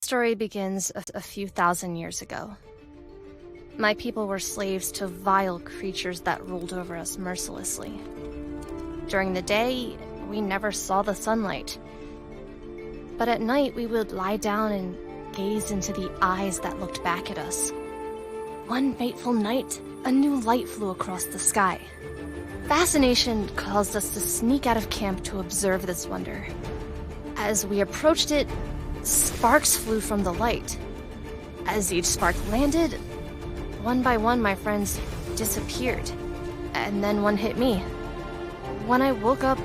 Story begins a few thousand years ago. My people were slaves to vile creatures that ruled over us mercilessly. During the day, we never saw the sunlight. But at night, we would lie down and gaze into the eyes that looked back at us. One fateful night, a new light flew across the sky. Fascination caused us to sneak out of camp to observe this wonder. As we approached it, sparks flew from the light. As each spark landed, one by one my friends disappeared, and then one hit me. When I woke up,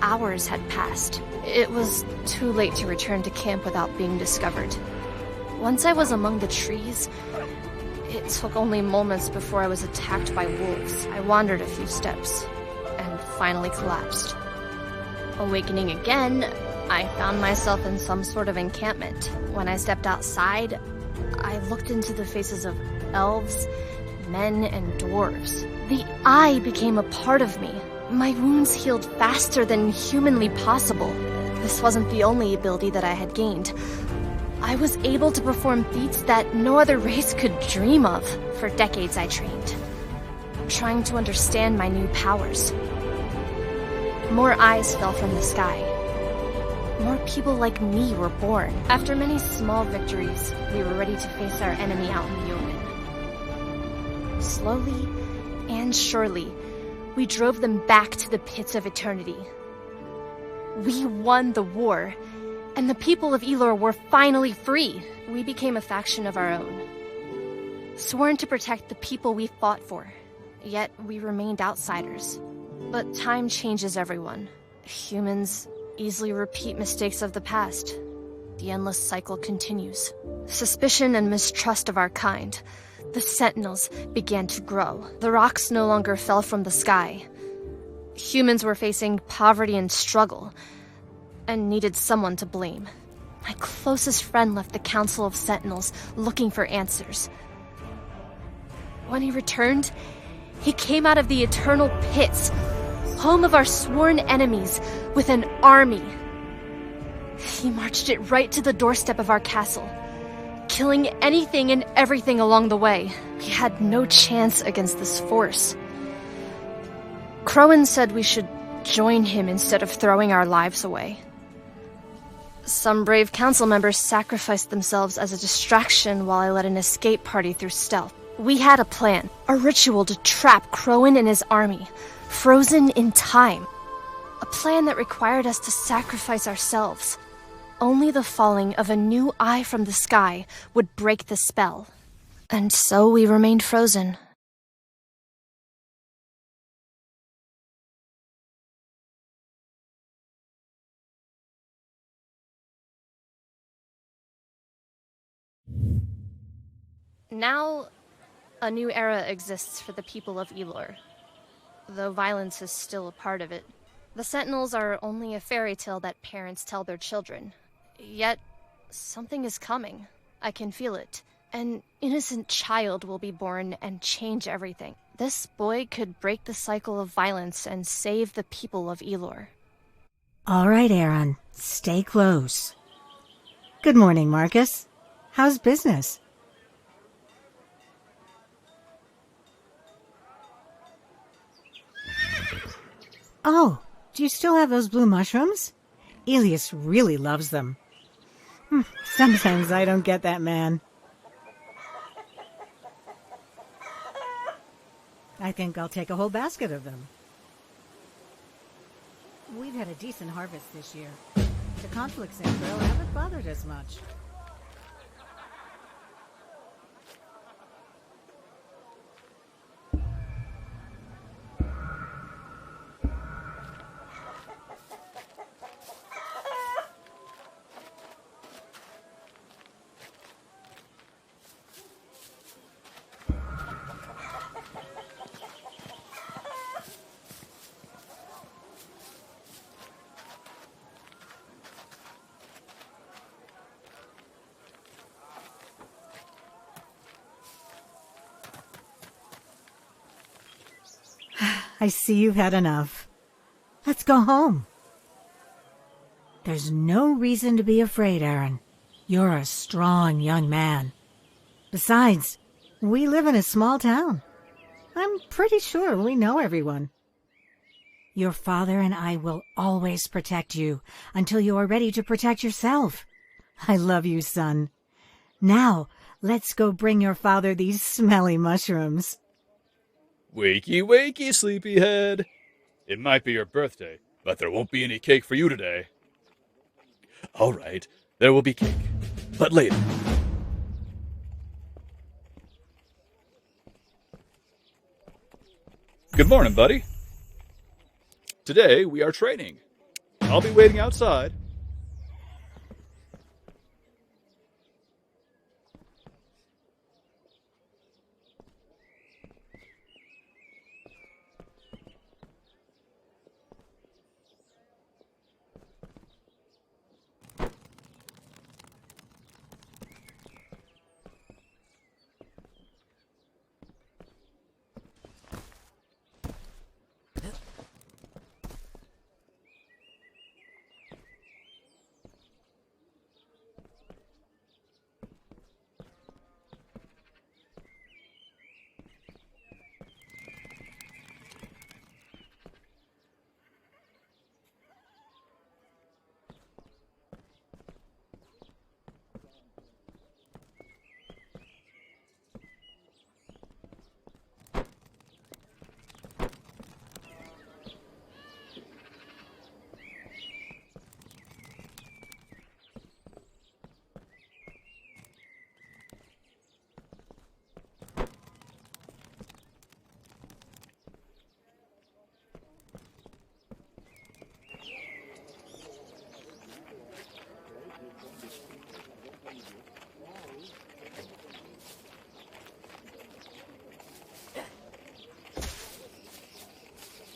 hours had passed. It was too late to return to camp without being discovered. Once I was among the trees, it took only moments before I was attacked by wolves. I wandered a few steps, and finally collapsed. Awakening again, I found myself in some sort of encampment. When I stepped outside, I looked into the faces of elves, men, and dwarves. The eye became a part of me. My wounds healed faster than humanly possible. This wasn't the only ability that I had gained. I was able to perform feats that no other race could dream of. For decades I trained, trying to understand my new powers. More eyes fell from the sky. More people like me were born. After many small victories, we were ready to face our enemy out in the open. Slowly and surely, we drove them back to the pits of eternity. We won the war, and the people of Elor were finally free. We became a faction of our own, sworn to protect the people we fought for. Yet we remained outsiders. But time changes everyone. Humans easily repeat mistakes of the past. The endless cycle continues. Suspicion and mistrust of our kind. The sentinels began to grow. The rocks no longer fell from the sky. Humans were facing poverty and struggle, and needed someone to blame. My closest friend left the Council of Sentinels looking for answers. When he returned, he came out of the eternal pits, home of our sworn enemies, with an army. He marched it right to the doorstep of our castle, killing anything and everything along the way. We had no chance against this force. Crowan said we should join him instead of throwing our lives away. Some brave council members sacrificed themselves as a distraction while I led an escape party through stealth. We had a plan, a ritual to trap Crowan and his army, frozen in time. A plan that required us to sacrifice ourselves. Only the falling of a new eye from the sky would break the spell. And so we remained frozen. Now, a new era exists for the people of Elor, though violence is still a part of it. The Sentinels are only a fairy tale that parents tell their children. Yet, something is coming. I can feel it. An innocent child will be born and change everything. This boy could break the cycle of violence and save the people of Elor. All right, Aron. Stay close. Good morning, Marcus. How's business? Oh, do you still have those blue mushrooms? Elias really loves them. Sometimes I don't get that man. I think I'll take a whole basket of them. We've had a decent harvest this year. The conflicts in Krill haven't bothered us much. I see you've had enough. Let's go home. There's no reason to be afraid, Aron. You're a strong young man. Besides, we live in a small town. I'm pretty sure we know everyone. Your father and I will always protect you until you are ready to protect yourself. I love you, son. Now, let's go bring your father these smelly mushrooms. Wakey, wakey, sleepyhead. It might be your birthday, but there won't be any cake for you today. All right, there will be cake, but later. Good morning, buddy. Today we are trading. I'll be waiting outside.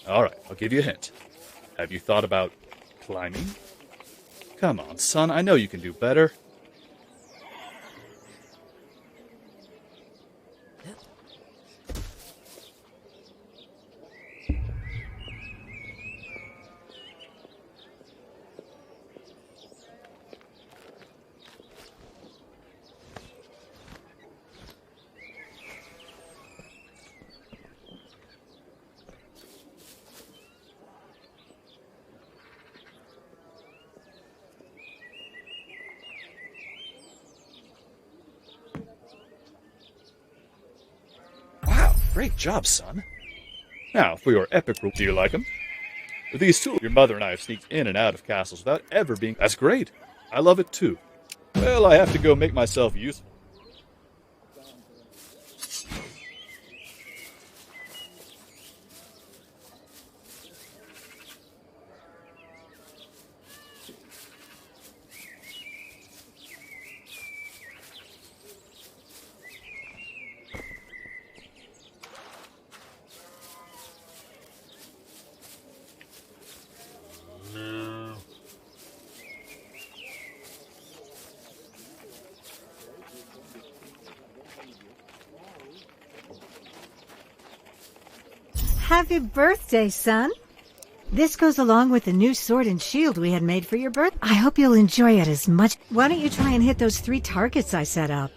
All right, I'll give you a hint. Have you thought about climbing? Come on, son, I know you can do better. Great job, son. Now, for your epic rule, do you like them? With these tools, your mother and I have sneaked in and out of castles without ever being... That's great. I love it too. Well, I have to go make myself useful. Happy birthday, son. This goes along with the new sword and shield we had made for your birthday. I hope you'll enjoy it as much. Why don't you try and hit those 3 targets I set up?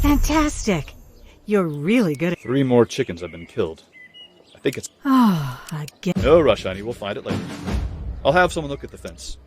Fantastic! You're really good at... 3 more chickens have been killed. I think it's... Oh, I get... No rush, honey. We'll find it later. I'll have someone look at the fence.